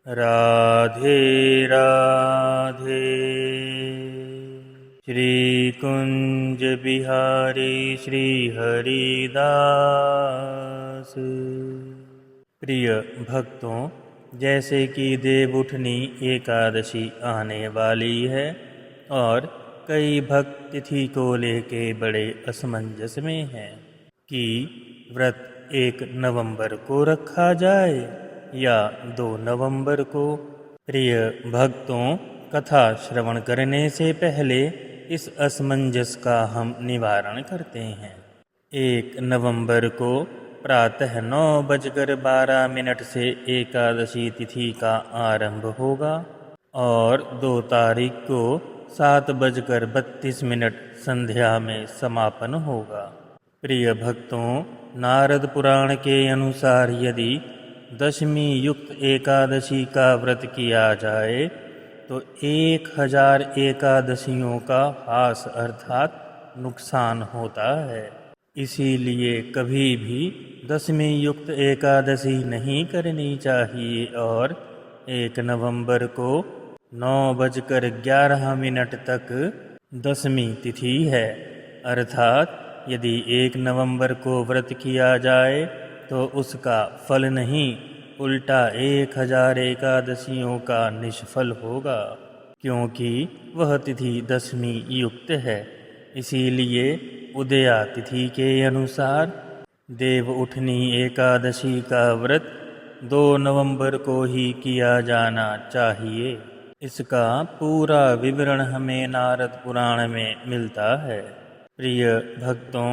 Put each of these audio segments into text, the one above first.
राधे राधे। श्री कुंज बिहारी श्री हरिदास। प्रिय भक्तों, जैसे कि देवउठनी एकादशी आने वाली है और कई भक्त तिथि को लेके बड़े असमंजस में हैं कि व्रत 1 नवंबर को रखा जाए या 2 नवंबर को। प्रिय भक्तों, कथा श्रवण करने से पहले इस असमंजस का हम निवारण करते हैं। 1 नवंबर को प्रातः 9:12 से एकादशी तिथि का आरंभ होगा और 2 तारीख को 7:32 संध्या में समापन होगा। प्रिय भक्तों, नारद पुराण के अनुसार यदि दशमी युक्त एकादशी का व्रत किया जाए तो 1000 एकादशियों का हास अर्थात नुकसान होता है। इसीलिए कभी भी दशमी युक्त एकादशी नहीं करनी चाहिए और 1 नवंबर को 9:11 तक दशमी तिथि है। अर्थात यदि 1 नवंबर को व्रत किया जाए तो उसका फल नहीं, उल्टा 1000 एकादशियों का निष्फल होगा, क्योंकि वह तिथि दशमी युक्त है। इसीलिए उदया तिथि के अनुसार देवउठनी एकादशी का व्रत 2 नवंबर को ही किया जाना चाहिए। इसका पूरा विवरण हमें नारद पुराण में मिलता है। प्रिय भक्तों,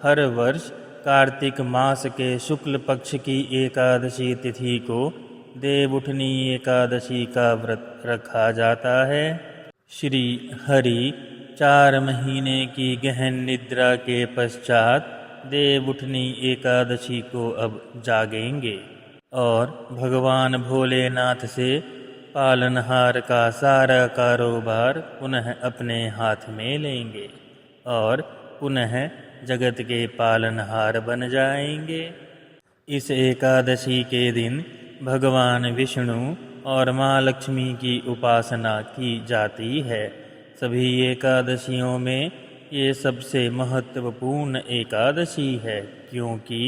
हर वर्ष कार्तिक मास के शुक्ल पक्ष की एकादशी तिथि को देवउठनी एकादशी का व्रत रखा जाता है। श्री हरि 4 महीने की गहन निद्रा के पश्चात देवउठनी एकादशी को अब जागेंगे और भगवान भोलेनाथ से पालनहार का सारा कारोबार पुनः अपने हाथ में लेंगे और पुनः जगत के पालनहार बन जाएंगे। इस एकादशी के दिन भगवान विष्णु और माँ लक्ष्मी की उपासना की जाती है। सभी एकादशियों में ये सबसे महत्वपूर्ण एकादशी है, क्योंकि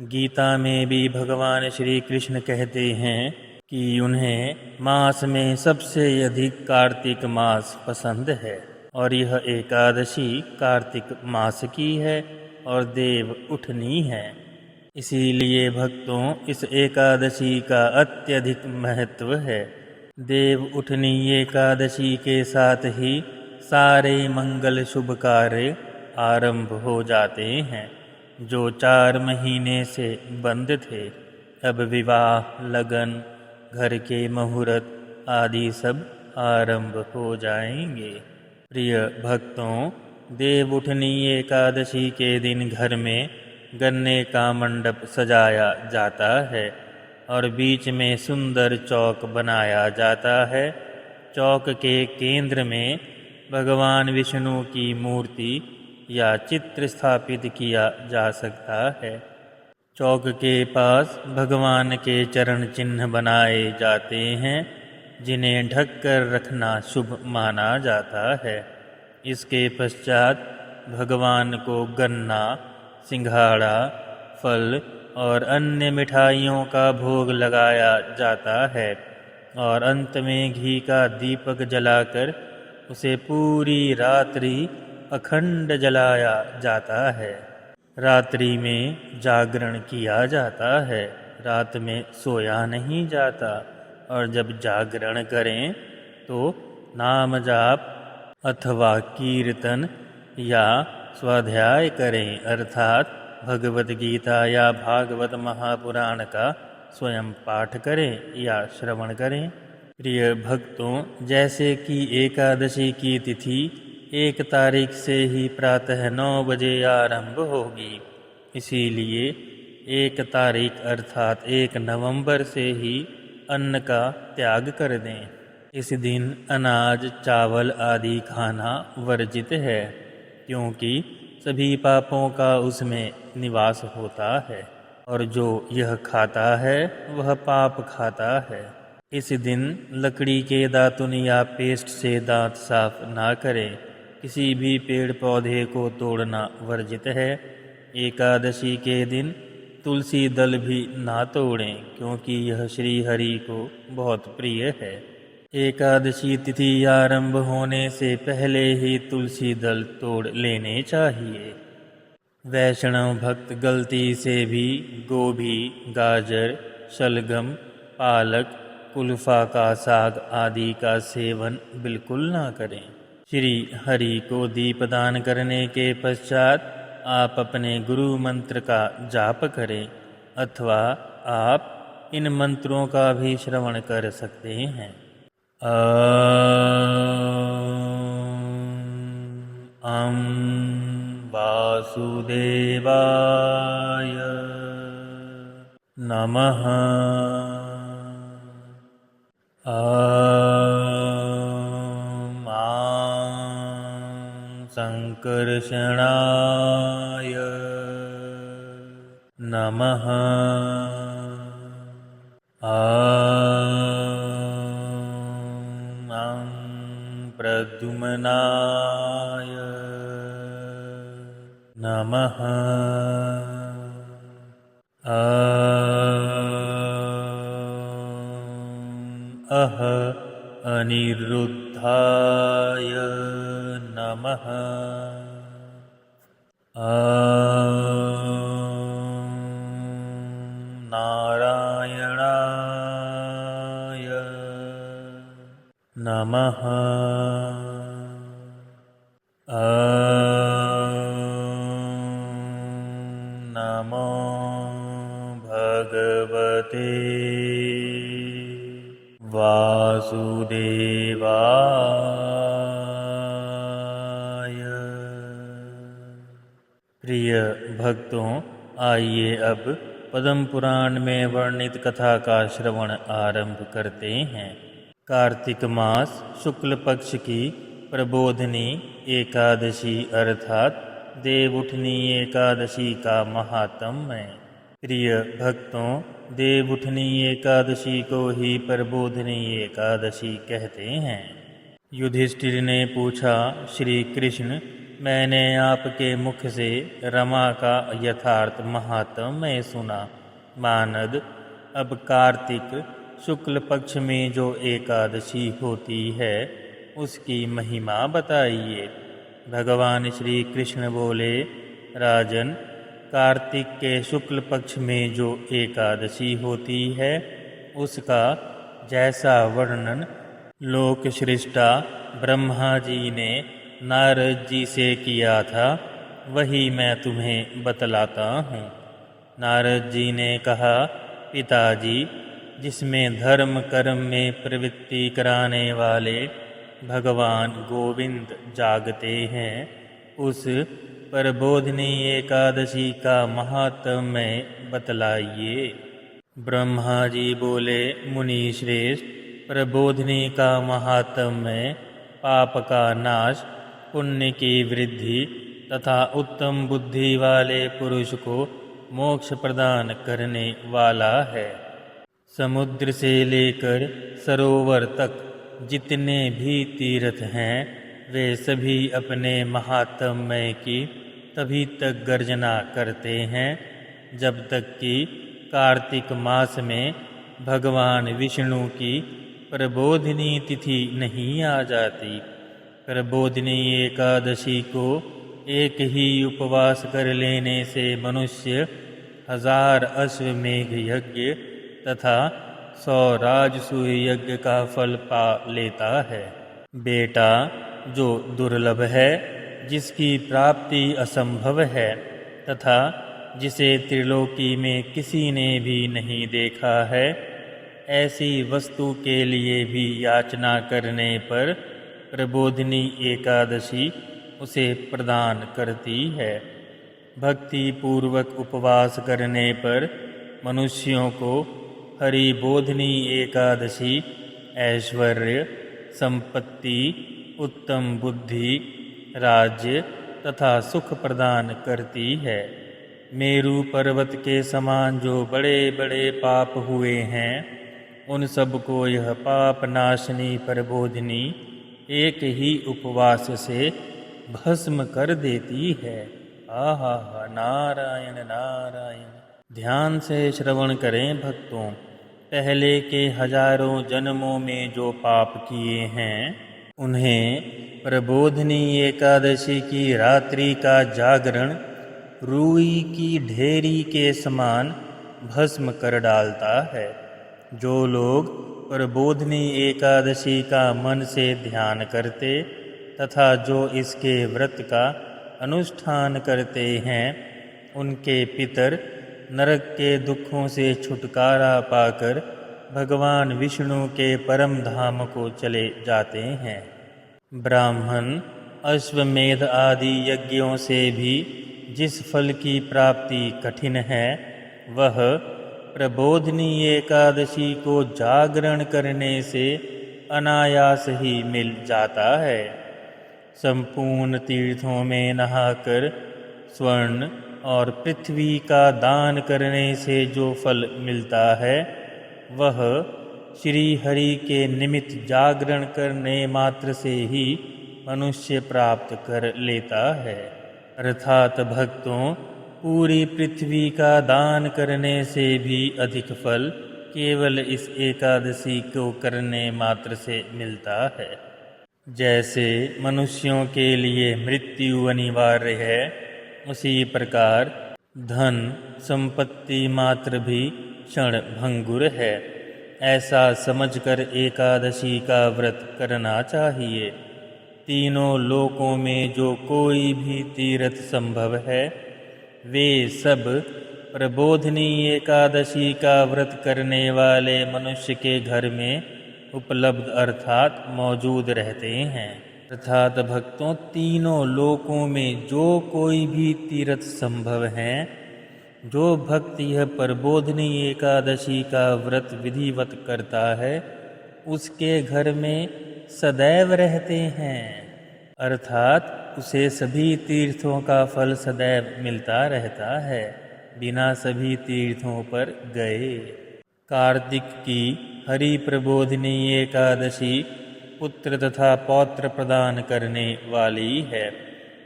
गीता में भी भगवान श्री कृष्ण कहते हैं कि उन्हें मास में सबसे अधिक कार्तिक मास पसंद है और यह एकादशी कार्तिक मास की है और देव उठनी है। इसीलिए भक्तों, इस एकादशी का अत्यधिक महत्व है। देव उठनी एकादशी के साथ ही सारे मंगल शुभ कार्य आरंभ हो जाते हैं जो 4 महीने से बंद थे। अब विवाह, लगन, घर के मुहूर्त आदि सब आरंभ हो जाएंगे। प्रिय भक्तों, देवउठनी एकादशी के दिन घर में गन्ने का मंडप सजाया जाता है और बीच में सुंदर चौक बनाया जाता है। चौक के केंद्र में भगवान विष्णु की मूर्ति या चित्र स्थापित किया जा सकता है। चौक के पास भगवान के चरण चिन्ह बनाए जाते हैं जिन्हें ढककर रखना शुभ माना जाता है। इसके पश्चात भगवान को गन्ना, सिंघाड़ा, फल और अन्य मिठाइयों का भोग लगाया जाता है और अंत में घी का दीपक जलाकर उसे पूरी रात्रि अखंड जलाया जाता है। रात्रि में जागरण किया जाता है, रात में सोया नहीं जाता और जब जागरण करें तो नाम जाप अथवा कीर्तन या स्वाध्याय करें, अर्थात भगवत गीता या भागवत महापुराण का स्वयं पाठ करें या श्रवण करें। प्रिय भक्तों, जैसे कि एकादशी की तिथि 1 तारीख से ही प्रातः 9 बजे आरंभ होगी, इसीलिए 1 तारीख अर्थात 1 नवंबर से ही अन्न का त्याग कर दें। इस दिन अनाज, चावल आदि खाना वर्जित है, क्योंकि सभी पापों का उसमें निवास होता है और जो यह खाता है वह पाप खाता है। इस दिन लकड़ी के दातुन या पेस्ट से दांत साफ ना करें। किसी भी पेड़ पौधे को तोड़ना वर्जित है। एकादशी के दिन तुलसी दल भी ना तोड़ें, क्योंकि यह श्री हरि को बहुत प्रिय है। एकादशी तिथि आरंभ होने से पहले ही तुलसी दल तोड़ लेने चाहिए। वैष्णव भक्त गलती से भी गोभी, गाजर, शलगम, पालक, कुल्फा का साग आदि का सेवन बिल्कुल ना करें। श्री हरि को दीपदान करने के पश्चात आप अपने गुरु मंत्र का जाप करें, अथवा आप इन मंत्रों का भी श्रवण कर सकते हैं। अं वासुदेवाय नमः। संकर्षणाय नमः। प्रद्युम्नाय नमः। अनिरुद्धाय नमः। नारायणाय नमः। नमो भगवते वासुदेवाय। प्रिय भक्तों, आइए अब पद्म पुराण में वर्णित कथा का श्रवण आरंभ करते हैं। कार्तिक मास शुक्ल पक्ष की प्रबोधनी एकादशी अर्थात देवउठनी एकादशी का महात्म्य। प्रिय भक्तों, देवउठनी एकादशी को ही प्रबोधनी एकादशी कहते हैं। युधिष्ठिर ने पूछा, श्री कृष्ण, मैंने आपके मुख से रमा का यथार्थ महात्म्य सुना। मानद, अब कार्तिक शुक्ल पक्ष में जो एकादशी होती है उसकी महिमा बताइए। भगवान श्री कृष्ण बोले, राजन, कार्तिक के शुक्ल पक्ष में जो एकादशी होती है उसका जैसा वर्णन लोक सृष्टा ब्रह्मा जी ने नारद जी से किया था, वही मैं तुम्हें बतलाता हूँ। नारद जी ने कहा, पिताजी, जिसमें धर्म कर्म में प्रवृत्ति कराने वाले भगवान गोविंद जागते हैं, उस प्रबोधनी एकादशी का महात्म्य बतलाइए। ब्रह्मा जी बोले, मुनि श्रेष्ठ, प्रबोधनी का महात्म्य पाप का नाश, पुण्य की वृद्धि तथा उत्तम बुद्धि वाले पुरुष को मोक्ष प्रदान करने वाला है। समुद्र से लेकर सरोवर तक जितने भी तीर्थ हैं, वे सभी अपने महात्म्य की तभी तक गर्जना करते हैं जब तक कि कार्तिक मास में भगवान विष्णु की प्रबोधनी तिथि नहीं आ जाती। प्रबोधनी एकादशी को एक ही उपवास कर लेने से मनुष्य 1000 अश्वमेघ यज्ञ तथा 100 राजसूय यज्ञ का फल पा लेता है। बेटा जो दुर्लभ है, जिसकी प्राप्ति असंभव है तथा जिसे त्रिलोकी में किसी ने भी नहीं देखा है, ऐसी वस्तु के लिए भी याचना करने पर प्रबोधनी एकादशी उसे प्रदान करती है। भक्ति पूर्वक उपवास करने पर मनुष्यों को हरिबोधनी एकादशी ऐश्वर्य, संपत्ति, उत्तम बुद्धि, राज्य तथा सुख प्रदान करती है। मेरु पर्वत के समान जो बड़े बड़े पाप हुए हैं, उन सबको यह पाप नाशनी प्रबोधिनी एक ही उपवास से भस्म कर देती है। आहा नारायण नारायण। ध्यान से श्रवण करें भक्तों। पहले के हजारों जन्मों में जो पाप किए हैं उन्हें प्रबोधिनी एकादशी की रात्रि का जागरण रुई की ढेरी के समान भस्म कर डालता है। जो लोग प्रबोधिनी एकादशी का मन से ध्यान करते तथा जो इसके व्रत का अनुष्ठान करते हैं उनके पितर नरक के दुखों से छुटकारा पाकर भगवान विष्णु के परम धाम को चले जाते हैं। ब्राह्मण अश्वमेध आदि यज्ञों से भी जिस फल की प्राप्ति कठिन है वह प्रबोधिनी एकादशी को जागरण करने से अनायास ही मिल जाता है। संपूर्ण तीर्थों में नहाकर स्वर्ण और पृथ्वी का दान करने से जो फल मिलता है वह श्री हरि के निमित्त जागरण करने मात्र से ही मनुष्य प्राप्त कर लेता है। अर्थात भक्तों पूरी पृथ्वी का दान करने से भी अधिक फल केवल इस एकादशी को करने मात्र से मिलता है। जैसे मनुष्यों के लिए मृत्यु अनिवार्य है उसी प्रकार धन संपत्ति मात्र भी क्षण भंगुर है। ऐसा समझकर एकादशी का व्रत करना चाहिए। तीनों लोकों में जो कोई भी तीर्थ संभव है वे सब प्रबोधिनी एकादशी का व्रत करने वाले मनुष्य के घर में उपलब्ध अर्थात मौजूद रहते हैं। अर्थात भक्तों तीनों लोकों में जो कोई भी तीर्थ संभव है जो भक्त यह प्रबोधिनी एकादशी का व्रत विधिवत करता है उसके घर में सदैव रहते हैं। अर्थात उसे सभी तीर्थों का फल सदैव मिलता रहता है बिना सभी तीर्थों पर गए। कार्तिक की हरि प्रबोधिनी एकादशी पुत्र तथा पौत्र प्रदान करने वाली है।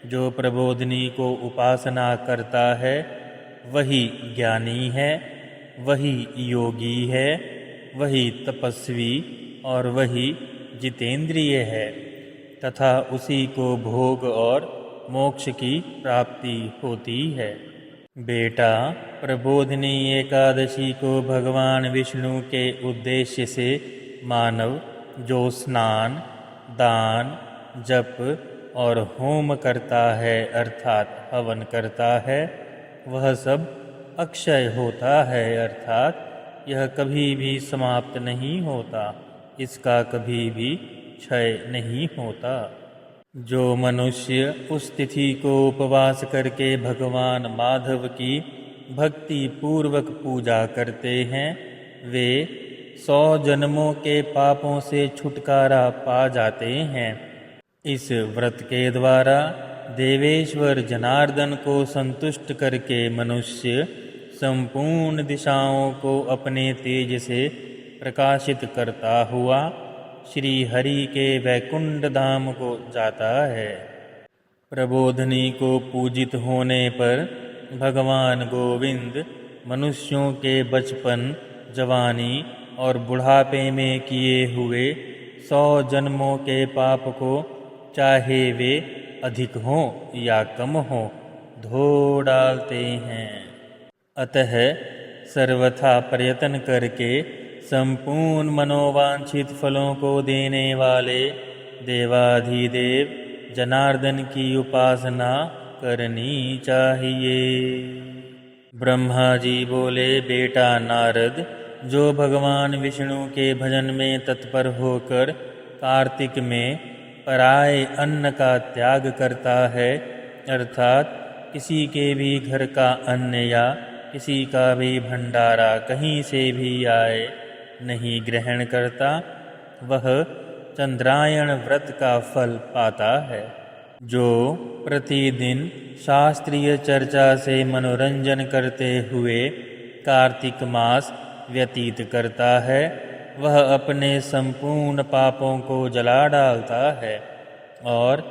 जो प्रबोधिनी को उपासना करता है वही ज्ञानी है, वही योगी है, वही तपस्वी और वही जितेंद्रिय है तथा उसी को भोग और मोक्ष की प्राप्ति होती है। बेटा प्रबोधिनी एकादशी को भगवान विष्णु के उद्देश्य से मानव जो स्नान दान जप और होम करता है अर्थात हवन करता है वह सब अक्षय होता है। अर्थात यह कभी भी समाप्त नहीं होता, इसका कभी भी क्षय नहीं होता। जो मनुष्य उस तिथि को उपवास करके भगवान माधव की भक्ति पूर्वक पूजा करते हैं वे 100 जन्मों के पापों से छुटकारा पा जाते हैं। इस व्रत के द्वारा देवेश्वर जनार्दन को संतुष्ट करके मनुष्य संपूर्ण दिशाओं को अपने तेज से प्रकाशित करता हुआ श्री हरि के वैकुंठ धाम को जाता है। प्रबोधिनी को पूजित होने पर भगवान गोविंद मनुष्यों के बचपन जवानी और बुढ़ापे में किए हुए 100 जन्मों के पाप को चाहे वे अधिक हों या कम हों धो डालते हैं। अतः सर्वथा प्रयत्न करके संपूर्ण मनोवांछित फलों को देने वाले देवाधिदेव जनार्दन की उपासना करनी चाहिए। ब्रह्मा जी बोले, बेटा नारद, जो भगवान विष्णु के भजन में तत्पर होकर कार्तिक में पराये अन्न का त्याग करता है अर्थात किसी के भी घर का अन्न या किसी का भी भंडारा कहीं से भी आए नहीं ग्रहण करता वह चंद्रायण व्रत का फल पाता है। जो प्रतिदिन शास्त्रीय चर्चा से मनोरंजन करते हुए कार्तिक मास व्यतीत करता है वह अपने संपूर्ण पापों को जला डालता है और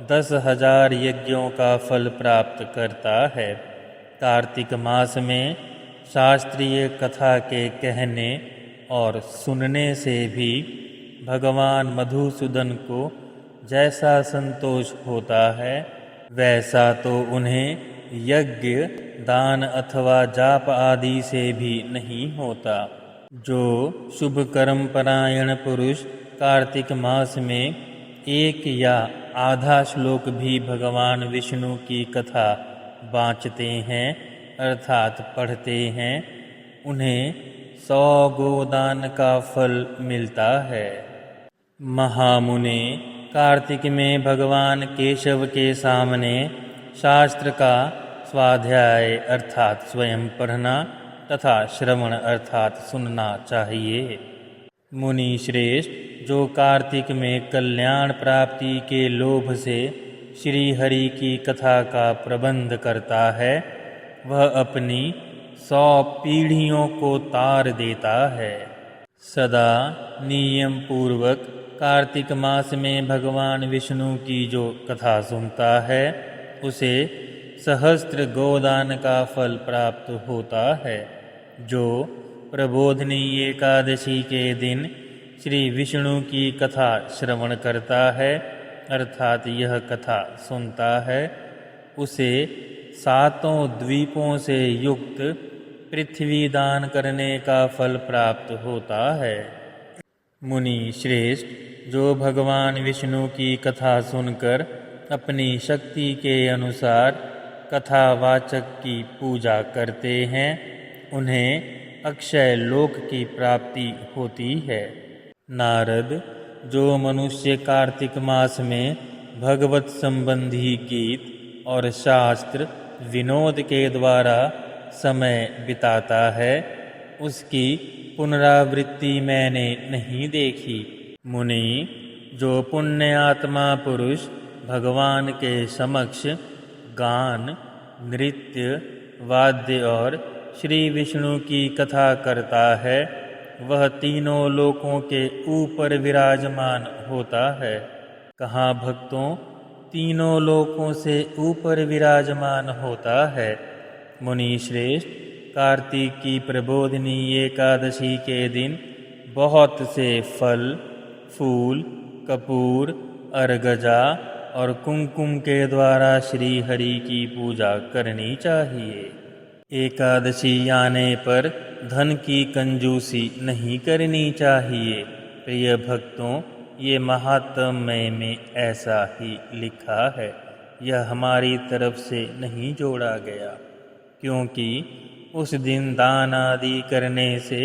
10,000 यज्ञों का फल प्राप्त करता है। कार्तिक मास में शास्त्रीय कथा के कहने और सुनने से भी भगवान मधुसूदन को जैसा संतोष होता है, वैसा तो उन्हें यज्ञ, दान अथवा जाप आदि से भी नहीं होता। जो शुभ कर्म परायण पुरुष कार्तिक मास में एक या आधा श्लोक भी भगवान विष्णु की कथा वांचते हैं अर्थात पढ़ते हैं, उन्हें 100 गोदान का फल मिलता है। महामुने, कार्तिक में भगवान केशव के सामने शास्त्र का स्वाध्याय अर्थात स्वयं पढ़ना तथा श्रवण अर्थात सुनना चाहिए। मुनि श्रेष्ठ, जो कार्तिक में कल्याण प्राप्ति के लोभ से श्री हरि की कथा का प्रबंध करता है, वह अपनी 100 पीढ़ियों को तार देता है। सदा नियम पूर्वक कार्तिक मास में भगवान विष्णु की जो कथा सुनता है, उसे सहस्त्र गोदान का फल प्राप्त होता है। जो प्रबोधिनी एकादशी के दिन श्री विष्णु की कथा श्रवण करता है अर्थात यह कथा सुनता है, उसे 7 द्वीपों से युक्त पृथ्वी दान करने का फल प्राप्त होता है। मुनि श्रेष्ठ, जो भगवान विष्णु की कथा सुनकर अपनी शक्ति के अनुसार कथावाचक की पूजा करते हैं, उन्हें अक्षय लोक की प्राप्ति होती है। नारद, जो मनुष्य कार्तिक मास में भगवत संबंधी गीत और शास्त्र विनोद के द्वारा समय बिताता है, उसकी पुनरावृत्ति मैंने नहीं देखी। मुनि, जो पुण्य आत्मा पुरुष भगवान के समक्ष गान, नृत्य, वाद्य और श्री विष्णु की कथा करता है, वह तीनों लोकों के ऊपर विराजमान होता है। कहाँ भक्तों, तीनों लोकों से ऊपर विराजमान होता है। मुनि श्रेष्ठ, कार्तिक की प्रबोधिनी एकादशी के दिन बहुत से फल, फूल, कपूर, अर्गजा और कुमकुम के द्वारा श्री हरि की पूजा करनी चाहिए। एकादशी आने पर धन की कंजूसी नहीं करनी चाहिए। प्रिय भक्तों, ये महात्म्य में ऐसा ही लिखा है, यह हमारी तरफ से नहीं जोड़ा गया, क्योंकि उस दिन दान आदि करने से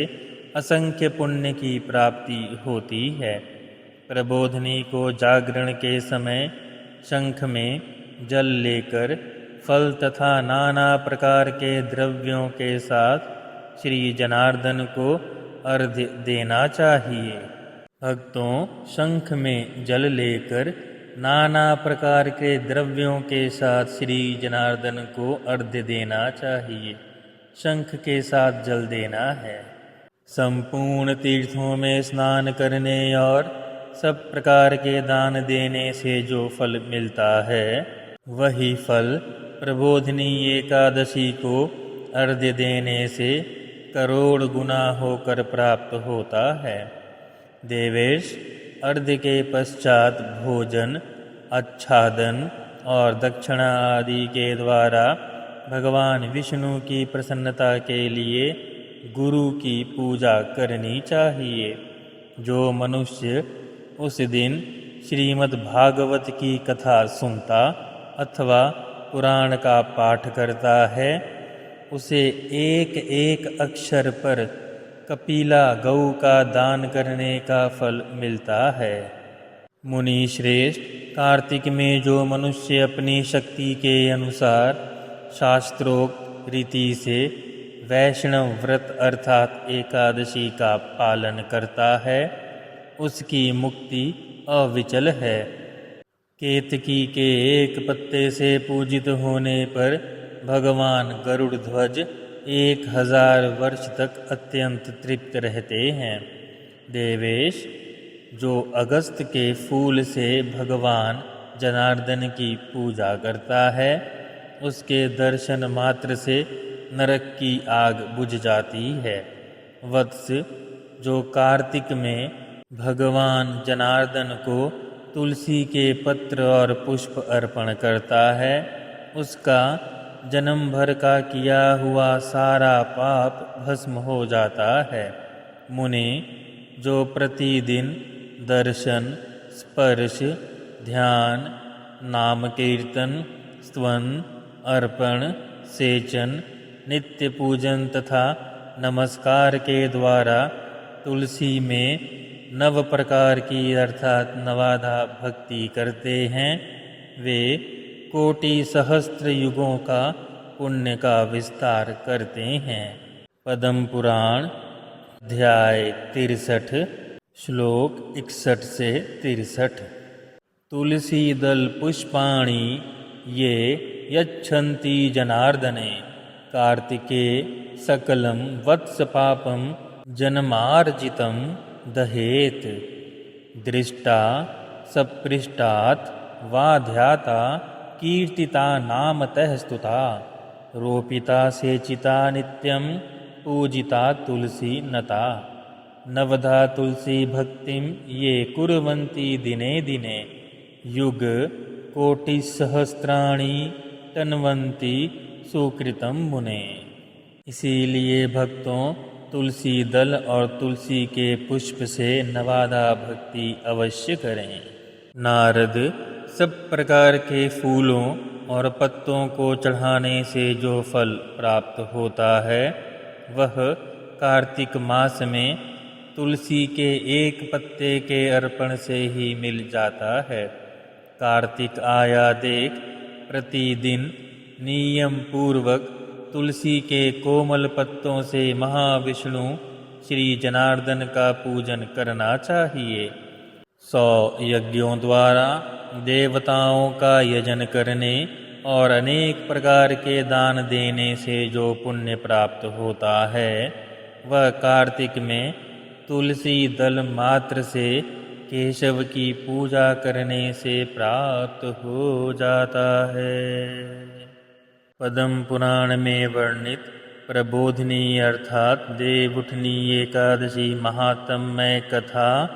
असंख्य पुण्य की प्राप्ति होती है। प्रबोधिनी को जागरण के समय शंख में जल लेकर फल तथा नाना प्रकार के द्रव्यों के साथ श्री जनार्दन को अर्घ्य देना चाहिए। भक्तों, शंख में जल लेकर नाना प्रकार के द्रव्यों के साथ श्री जनार्दन को अर्घ्य देना चाहिए। शंख के साथ जल देना है। संपूर्ण तीर्थों में स्नान करने और सब प्रकार के दान देने से जो फल मिलता है, वही फल प्रबोधिनी एकादशी को अर्घ्य देने से करोड़ गुना होकर प्राप्त होता है। देवेश, अर्घ्य के पश्चात भोजन, आच्छादन और दक्षिणा आदि के द्वारा भगवान विष्णु की प्रसन्नता के लिए गुरु की पूजा करनी चाहिए। जो मनुष्य उस दिन श्रीमद् भागवत की कथा सुनता अथवा पुराण का पाठ करता है, उसे एक एक अक्षर पर कपिला गौ का दान करने का फल मिलता है। मुनि श्रेष्ठ, कार्तिक में जो मनुष्य अपनी शक्ति के अनुसार शास्त्रोक्त रीति से वैष्णव व्रत अर्थात एकादशी का पालन करता है, उसकी मुक्ति अविचल है। केतकी के एक पत्ते से पूजित होने पर भगवान गरुड़ ध्वज 1000 वर्ष तक अत्यंत तृप्त रहते हैं। देवेश, जो अगस्त के फूल से भगवान जनार्दन की पूजा करता है, उसके दर्शन मात्र से नरक की आग बुझ जाती है। वत्स, जो कार्तिक में भगवान जनार्दन को तुलसी के पत्र और पुष्प अर्पण करता है, उसका जन्म भर का किया हुआ सारा पाप भस्म हो जाता है। मुने, जो प्रतिदिन दर्शन, स्पर्श, ध्यान, नाम कीर्तन, स्तवन, अर्पण, सेचन, नित्य पूजन तथा नमस्कार के द्वारा तुलसी में नव प्रकार की अर्थात नवाधा भक्ति करते हैं, वे कोटि सहस्त्र युगों का पुण्य का विस्तार करते हैं। पद्म पुराण अध्याय 63 श्लोक 61 से 63। तुलसी दल पुष्पाणि ये यच्छन्ति जनार्दने, कार्तिके सकलं वत्स पापं जन्मार्जितं दहेत। दृष्टा सपृष्टात् वा ध्याता कीर्तिता नामतः स्तुता, रोपिता सेचिता नित्यं पूजिता तुलसी नता। नवधा तुलसी भक्तिं ये कुर्वन्ति दिने दिने, युग कोटिसहस्राणि तन्वन्ति सुकृतं मुने। इसीलिए भक्तों तुलसी दल और तुलसी के पुष्प से नवादा भक्ति अवश्य करें। नारद, सब प्रकार के फूलों और पत्तों को चढ़ाने से जो फल प्राप्त होता है, वह कार्तिक मास में तुलसी के एक पत्ते के अर्पण से ही मिल जाता है। कार्तिक आया देख प्रतिदिन नियम पूर्वक तुलसी के कोमल पत्तों से महाविष्णु श्री जनार्दन का पूजन करना चाहिए। 100 यज्ञों द्वारा देवताओं का यजन करने और अनेक प्रकार के दान देने से जो पुण्य प्राप्त होता है, वह कार्तिक में तुलसी दल मात्र से केशव की पूजा करने से प्राप्त हो जाता है। पद्म पुराण में वर्णित प्रबोधिनी अर्थात देवउठनी एकादशी महात्म्य कथा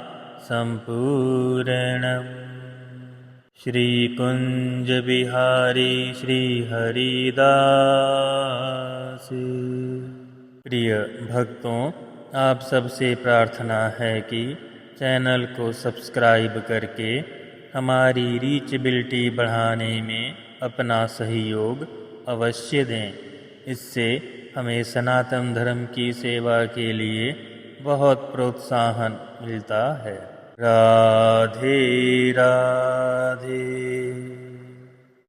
संपूर्णम्। श्री कुंज बिहारी श्री हरिदास। प्रिय भक्तों, आप सबसे प्रार्थना है कि चैनल को सब्सक्राइब करके हमारी रीचबिलिटी बढ़ाने में अपना सहयोग अवश्य दें। इससे हमें सनातन धर्म की सेवा के लिए बहुत प्रोत्साहन मिलता है। राधे राधे।